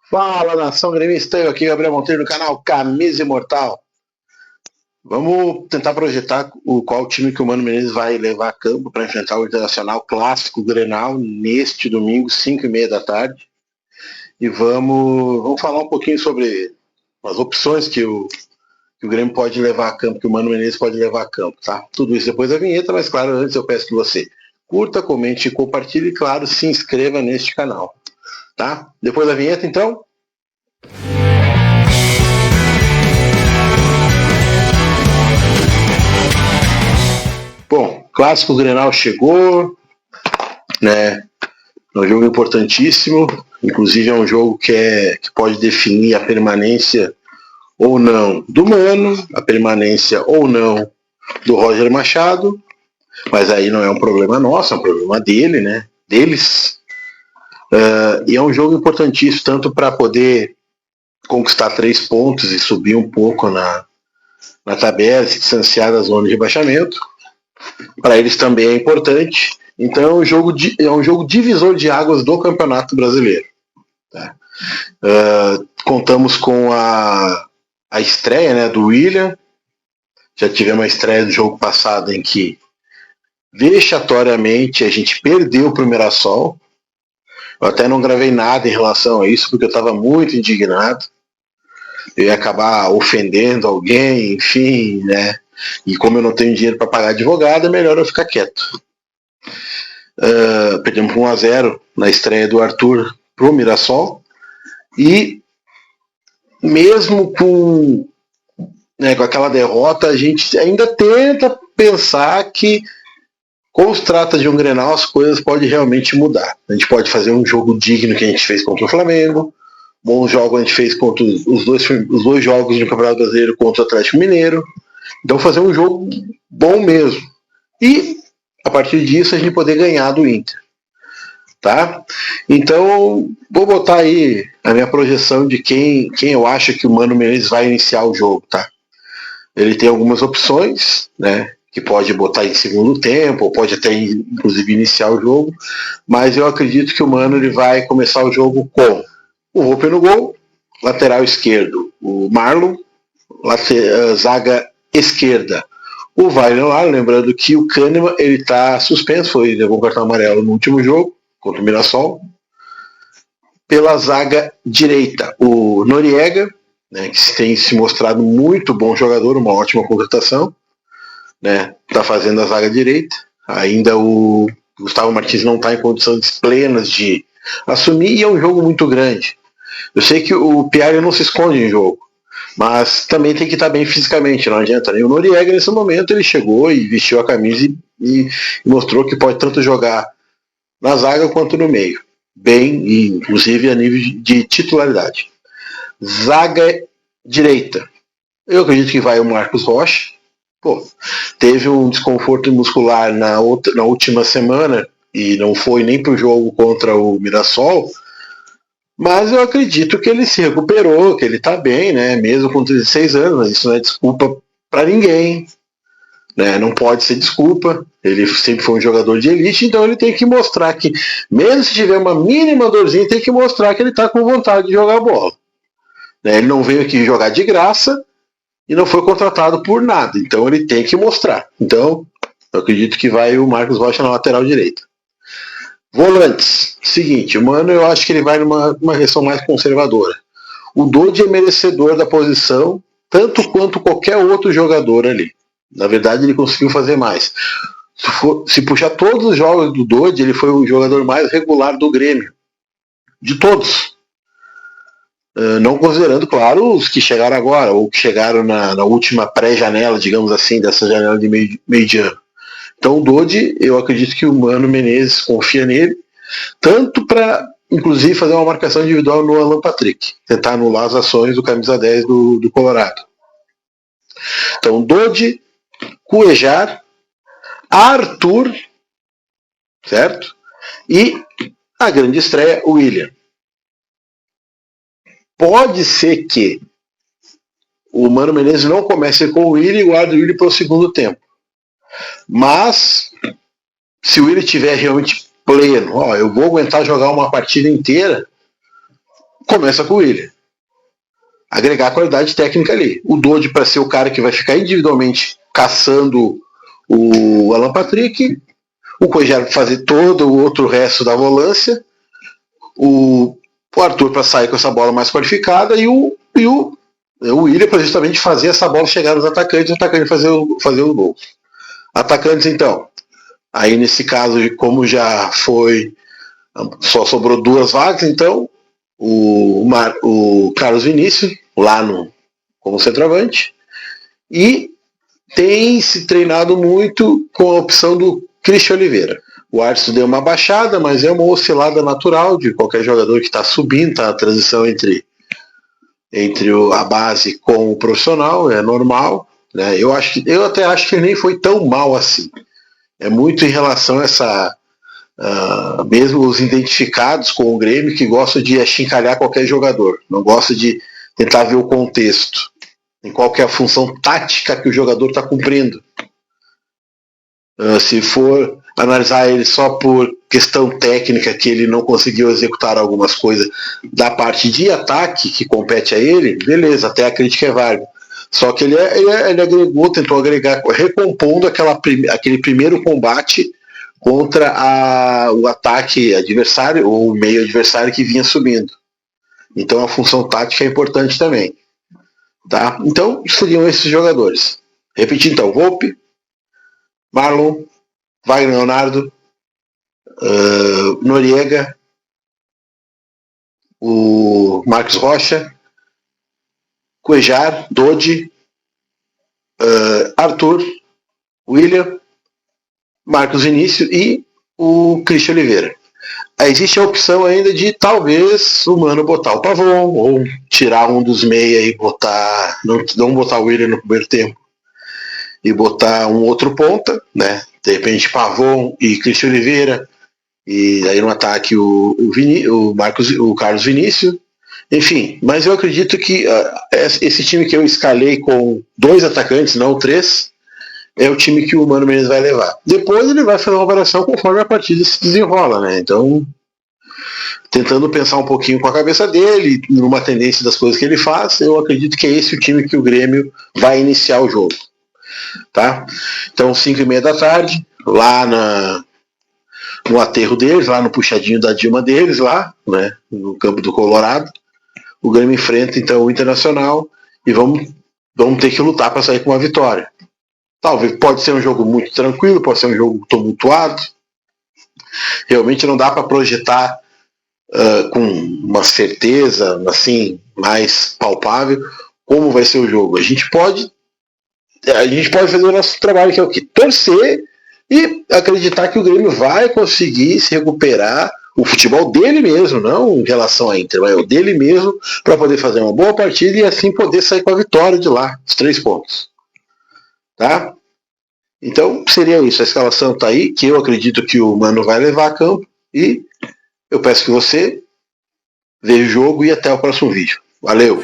Fala, nação gremista, eu aqui, Gabriel Monteiro, do canal Camisa Imortal. Vamos tentar projetar qual time que o Mano Menezes vai levar a campo para enfrentar o Internacional Clássico Grenal neste domingo, 5h30 da tarde. E vamos falar um pouquinho sobre as opções que o Grêmio pode levar a campo, que o Mano Menezes pode levar a campo, tá? Tudo isso depois da vinheta, mas claro, antes eu peço que você curta, comente e compartilhe e, claro, se inscreva neste canal, tá? Depois da vinheta, então, bom, clássico Grenal chegou, né? É um jogo importantíssimo, inclusive é um jogo que pode definir a permanência ou não do Mano, a permanência ou não do Roger Machado, mas aí não é um problema nosso, é um problema dele, né? Deles. E é um jogo importantíssimo tanto para poder conquistar 3 pontos e subir um pouco na tabela, se distanciar da zona de rebaixamento. Para eles também é importante. Então é um jogo divisor de águas do Campeonato Brasileiro. Tá? Contamos com a estreia, né, do William. Já tivemos a estreia do jogo passado em que vexatoriamente a gente perdeu para o Mirassol. Eu até não gravei nada em relação a isso porque eu estava muito indignado. Eu ia acabar ofendendo alguém, enfim, né? E como eu não tenho dinheiro para pagar advogado, é melhor eu ficar quieto. Perdemos por 1-0 na estreia do Arthur pro Mirassol. E mesmo com aquela derrota, a gente ainda tenta pensar que, como se trata de um Grenal, as coisas podem realmente mudar. A gente pode fazer um jogo digno que a gente fez contra o Flamengo, bons jogos a gente fez contra os dois jogos no Campeonato Brasileiro contra o Atlético Mineiro. Então fazer um jogo bom mesmo. E, a partir disso, a gente poder ganhar do Inter. Tá? Então, vou botar aí a minha projeção de quem eu acho que o Mano Menezes vai iniciar o jogo, tá? Ele tem algumas opções, né? Que pode botar em segundo tempo, ou pode até, inclusive, iniciar o jogo, mas eu acredito que o Mano ele vai começar o jogo com o Roupe no gol, lateral esquerdo, o Marlon, zaga esquerda, o Weiler, lembrando que o Kahneman ele está suspenso, levou um cartão amarelo no último jogo, contra o Mirassol. Pela zaga direita, o Noriega, né, que tem se mostrado muito bom jogador, uma ótima contratação, né, está fazendo a zaga direita. Ainda o Gustavo Martins não está em condições plenas de assumir e é um jogo muito grande. Eu sei que o Piari não se esconde em jogo, mas também tem que estar bem fisicamente, não adianta. O Noriega, nesse momento, ele chegou e vestiu a camisa e mostrou que pode tanto jogar na zaga quanto no meio. Bem, e inclusive a nível de titularidade. Zaga direita. Eu acredito que vai o Marcos Rocha. Pô, teve um desconforto muscular na última semana e não foi nem pro jogo contra o Mirassol, mas eu acredito que ele se recuperou, que ele tá bem, né? Mesmo com 16 anos, mas isso não é desculpa para ninguém. Né? Não pode ser desculpa. Ele sempre foi um jogador de elite, então ele tem que mostrar que, mesmo se tiver uma mínima dorzinha, tem que mostrar que ele está com vontade de jogar bola. Né? Ele não veio aqui jogar de graça e não foi contratado por nada, então ele tem que mostrar. Então, eu acredito que vai o Marcos Rocha na lateral direita. Volantes, seguinte, o Mano eu acho que ele vai numa reação mais conservadora. O Dodi é merecedor da posição, tanto quanto qualquer outro jogador ali. Na verdade, ele conseguiu fazer mais. Se puxar todos os jogos do Dodi, ele foi o jogador mais regular do Grêmio. De todos. Não considerando, claro, os que chegaram agora, ou que chegaram na última pré-janela, digamos assim, dessa janela de meio de ano. Então o Dodi, eu acredito que o Mano Menezes confia nele, tanto para, inclusive, fazer uma marcação individual no Alan Patrick, tentar anular as ações do camisa 10 do Colorado. Então Dodi, Cuejar, Arthur, certo? E a grande estreia, o William. Pode ser que o Mano Menezes não comece com o William e guarde o William para o segundo tempo. Mas, se o William estiver realmente pleno, eu vou aguentar jogar uma partida inteira, começa com o William. Agregar qualidade técnica ali. O Dodge para ser o cara que vai ficar individualmente caçando o Alan Patrick, o Cuéllar para fazer todo o outro resto da volância, o Arthur para sair com essa bola mais qualificada e o William para justamente fazer essa bola chegar nos atacantes e o atacante fazer o gol. Atacantes, então. Aí nesse caso, como já foi, só sobrou 2 vagas, então o Carlos Vinícius, lá como centroavante, e tem se treinado muito com a opção do Christian Oliveira. O Arthur deu uma baixada, mas é uma oscilada natural de qualquer jogador que está subindo, tá? A transição entre a base com o profissional, é normal. Né? Eu até acho que ele nem foi tão mal assim. É muito em relação a essa... mesmo os identificados com o Grêmio que gostam de achincalhar qualquer jogador, não gostam de tentar ver o contexto, em qual que é a função tática que o jogador está cumprindo. Se for analisar ele só por questão técnica, que ele não conseguiu executar algumas coisas da parte de ataque que compete a ele, beleza, até a crítica é válida. Só que ele agregou, tentou agregar, recompondo aquele primeiro combate contra o ataque adversário ou o meio adversário que vinha subindo. Então a função tática é importante também. Tá? Então seriam esses jogadores. Repetindo então, Volpe, Marlon, Wagner Leonardo, Noriega, o Marcos Rocha, Cuéllar, Dodge, Arthur, William, Marcos Vinícius e o Christian Oliveira. Aí existe a opção ainda de talvez o Mano botar o Pavon ou tirar um dos meia e botar, não botar o William no primeiro tempo e botar um outro ponta, né? De repente Pavon e Christian Oliveira e aí no ataque o Carlos Vinícius. Enfim, mas eu acredito que esse time que eu escalei com 2 atacantes, não 3, é o time que o Mano Menezes vai levar. Depois ele vai fazer uma operação conforme a partida se desenrola, né? Então, tentando pensar um pouquinho com a cabeça dele, numa tendência das coisas que ele faz, eu acredito que é esse o time que o Grêmio vai iniciar o jogo. Tá? Então, 5h30 da tarde, lá no aterro deles, lá no puxadinho da Dilma deles, lá, né? No campo do Colorado. O Grêmio enfrenta então o Internacional e vamos ter que lutar para sair com uma vitória. Talvez pode ser um jogo muito tranquilo, pode ser um jogo tumultuado. Realmente não dá para projetar com uma certeza assim mais palpável como vai ser o jogo. A gente pode fazer o nosso trabalho, que é o quê? Torcer e acreditar que o Grêmio vai conseguir se recuperar o futebol dele mesmo, não em relação à Inter, mas o dele mesmo, para poder fazer uma boa partida e assim poder sair com a vitória de lá, os 3 pontos. Tá? Então seria isso, a escalação está aí, que eu acredito que o Mano vai levar a campo e eu peço que você veja o jogo e até o próximo vídeo. Valeu!